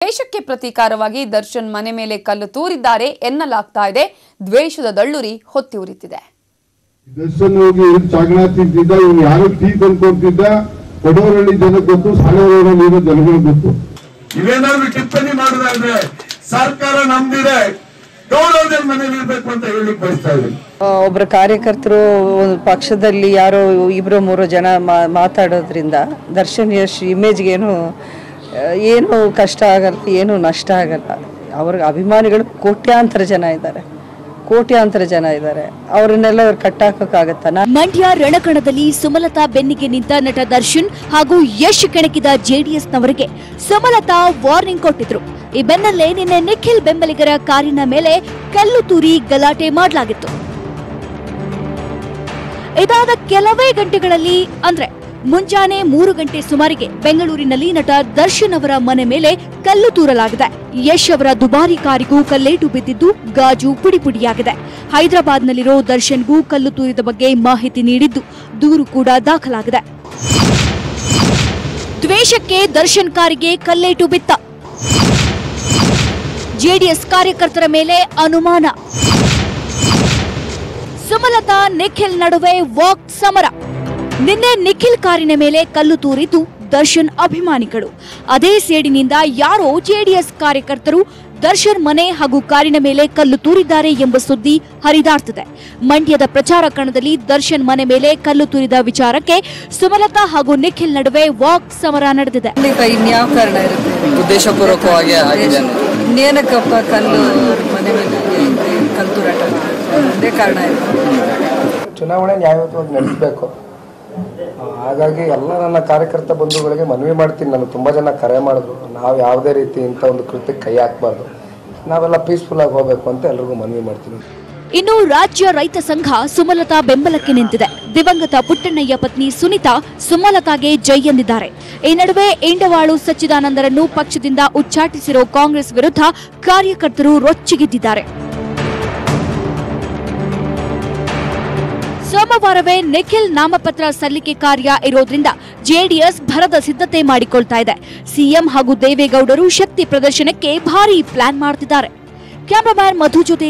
ದೇಶಕ್ಕೆ ಪ್ರತೀಕಾರವಾಗಿ ದರ್ಶನ್ ಮನೆ ಮೇಲೆ ಕಲ್ಲು ತೂರಿದ್ದಾರೆ ಎನ್ನಲಾಗ್ತಾ ಇದೆ. ದ್ವೇಷದ ದಳ್ಳುರಿ ಹೊತ್ತಿ ಉರಿತಿದೆ. ದರ್ಶನ್ ಹೋಗಿ ಚಾಗಣ ತಿಂತಿದ್ದ, ಇವ್ನು ಯಾರು ಟೀ ತಂದ್ಕೊಡ್ತಿದ್ದ, ಕೊಡವರಳ್ಳಿ ಜನ ಗೊತ್ತು, ಸಾಣೇರವರಲ್ಲಿ ಇರೋ ಜನಗಳು ಗೊತ್ತು. ಇವೇನಾದ್ರು ಟಿಪ್ಪಣಿ ಮಾಡೋದಾದ್ರೆ ಸರ್ಕಾರ ನಮ್ದಿದೆ, ಗೌರವದಲ್ಲಿ ಮನೇಲಿ ಇರ್ಬೇಕು ಅಂತ ಹೇಳಿಕ್ ಬಯಸ್ತಾ ಇದ್ದೀನಿ. ಒಬ್ಬರ ಕಾರ್ಯಕರ್ತರು ಪಕ್ಷದಲ್ಲಿ ಯಾರೋ ಇಬ್ಬರು ಮೂರು ಜನ ಮಾತಾಡೋದ್ರಿಂದ ದರ್ಶನ್ ಯಶ್ ಇಮೇಜ್ಗೆ ಏನು ಕಷ್ಟ ಆಗಲ್ಲ, ಏನು ನಷ್ಟ ಆಗಲ್ಲ. ಅವ್ರ ಅಭಿಮಾನಿಗಳು ಕೋಟ್ಯಾಂತರ ಜನ ಇದ್ದಾರೆ, ಅವರನ್ನೆಲ್ಲ ಅವ್ರು ಕಟ್ಟಾಕಕ್ಕಾಗತ್ತಾ? ಮಂಡ್ಯ ರಣಕಣದಲ್ಲಿ ಸುಮಲತಾ ಬೆನ್ನಿಗೆ ನಿಂತ ನಟ ದರ್ಶನ್ ಹಾಗೂ ಯಶ್ ಕೆಣಕಿದ ಜೆಡಿಎಸ್ನವರಿಗೆ ಸುಮಲತಾ ವಾರ್ನಿಂಗ್ ಕೊಟ್ಟಿದ್ರು. ಈ ಬೆನ್ನಲ್ಲೇ ನಿನ್ನೆ ನಿಖಿಲ್ ಬೆಂಬಲಿಗರ ಕಾರಿನ ಮೇಲೆ ಕಲ್ಲು ತೂರಿ ಗಲಾಟೆ ಮಾಡಲಾಗಿತ್ತು. ಇದಾದ ಕೆಲವೇ ಗಂಟೆಗಳಲ್ಲಿ ಅಂದ್ರೆ ಮುಂಜಾನೆ 3 ಗಂಟೆ ಸುಮಾರಿಗೆ ಬೆಂಗಳೂರಿನಲ್ಲಿ ನಟ ದರ್ಶನ್ ಅವರ ಮನೆ ಮೇಲೆ ಕಲ್ಲು ತೂರಲಾಗಿದೆ. ಯಶ್ ಅವರ ದುಬಾರಿ ಕಾರಿಗೂ ಕಲ್ಲೇಟು ಬಿದ್ದಿದ್ದು ಗಾಜು ಪುಡಿ ಪುಡಿಯಾಗಿದೆ. ಹೈದರಾಬಾದ್ನಲ್ಲಿರೋ ದರ್ಶನ್ಗೂ ಕಲ್ಲು ತೂರಿದ ಬಗ್ಗೆ ಮಾಹಿತಿ ನೀಡಿದ್ದು ದೂರು ಕೂಡ ದಾಖಲಾಗಿದೆ. ದ್ವೇಷಕ್ಕೆ ದರ್ಶನ್ ಕಾರಿಗೆ ಕಲ್ಲೇಟು ಬಿತ್ತ. ಜೆಡಿಎಸ್ ಕಾರ್ಯಕರ್ತರ ಮೇಲೆ ಅನುಮಾನ. ಸುಮಲತಾ ನಿಖಿಲ್ ನಡುವೆ ವಾಕ್ ಸಮರ. ನಿನ್ನೆ ನಿಖಿಲ್ ಕಾರಿನ ಮೇಲೆ ಕಲ್ಲು ತೂರಿದ್ದು ದರ್ಶನ್ ಅಭಿಮಾನಿಗಳು. ಅದೇ ಸೇಡಿನಿಂದ ಯಾರೋ ಜೆಡಿಎಸ್ ಕಾರ್ಯಕರ್ತರು ದರ್ಶನ್ ಮನೆ ಹಾಗೂ ಕಾರಿನ ಮೇಲೆ ಕಲ್ಲು ತೂರಿದ್ದಾರೆ ಎಂಬ ಸುದ್ದಿ ಹರಿದಾಡ್ತಿದೆ. ಮಂಡ್ಯದ ಪ್ರಚಾರ ಕಣದಲ್ಲಿ ದರ್ಶನ್ ಮನೆ ಮೇಲೆ ಕಲ್ಲು ತೂರಿದ ವಿಚಾರಕ್ಕೆ ಸುಮಲತಾ ಹಾಗೂ ನಿಖಿಲ್ ನಡುವೆ ವಾಕ್ ಸಮರ ನಡೆದಿದೆ. ಇನ್ಯಾವ ಕಾರಣ ಇರುತ್ತೆ? ಉದ್ದೇಶಪೂರ್ವಕವಾಗಿ ಇನ್ನೇನಕ್ಕಪ್ಪ ಕಲ್ಲು ಮನೆ ಮೇಲೆ ಕಲ್ಲು ತೂರಾಟ? ಅದೇ ಕಾರಣ ಇರುತ್ತೆ. ಚುನಾವಣೆ ನ್ಯಾಯಯುತವಾಗಿ ನಡೆಸಬೇಕು. ಹಾಗಾಗಿ ಎಲ್ಲ ನನ್ನ ಕಾರ್ಯಕರ್ತ ಬಂಧುಗಳಿಗೆ ಮನವಿ ಮಾಡ್ತೀನಿ. ನಾನು ತುಂಬ ಜನ ಕರೆ ಮಾಡಿದ್ರು, ನಾವು ಯಾವುದೇ ರೀತಿ ಇಂಥ ಒಂದು ಕೃತ್ಯಕ್ಕೆ ಕೈ ಹಾಕಬಾರ್ದು, ನಾವೆಲ್ಲ ಪೀಸ್ಫುಲ್ ಆಗಿ ಹೋಗಬೇಕು ಅಂತ ಎಲ್ರಿಗೂ ಮನವಿ ಮಾಡ್ತೀನಿ. ಇನ್ನು ರಾಜ್ಯ ರೈತ ಸಂಘ ಸುಮಲತಾ ಬೆಂಬಲಕ್ಕೆ ನಿಂತಿದೆ. ದಿವಂಗತ ಪುಟ್ಟಣ್ಣಯ್ಯ ಪತ್ನಿ ಸುನಿತಾ ಸುಮಲತಾಗೆ ಜೈ ಎಂದಿದ್ದಾರೆ. ಈ ನಡುವೆ ಇಂಡವಾಳು ಸಚ್ಚಿದಾನಂದರನ್ನು ಪಕ್ಷದಿಂದ ಉಚ್ಚಾಟಿಸಿರೋ ಕಾಂಗ್ರೆಸ್ ವಿರುದ್ಧ ಕಾರ್ಯಕರ್ತರು ರೊಚ್ಚಿಗೆದ್ದಿದ್ದಾರೆ. ಸೋಮವಾರವೇ ನಿಖಿಲ್ ನಾಮಪತ್ರ ಸಲ್ಲಿಕೆ ಕಾರ್ಯ ಇರೋದ್ರಿಂದ ಜೆಡಿಎಸ್ ಭರದ ಸಿದ್ಧತೆ ಮಾಡಿಕೊಳ್ತಾ ಇದೆ. ಸಿಎಂ ಹಾಗೂ ದೇವೇಗೌಡರು ಶಕ್ತಿ ಪ್ರದರ್ಶನಕ್ಕೆ ಭಾರೀ ಪ್ಲಾನ್ ಮಾಡ್ತಿದ್ದಾರೆ. ಕ್ಯಾಮರಾಮನ್ ಮಧು ಜೊತೆ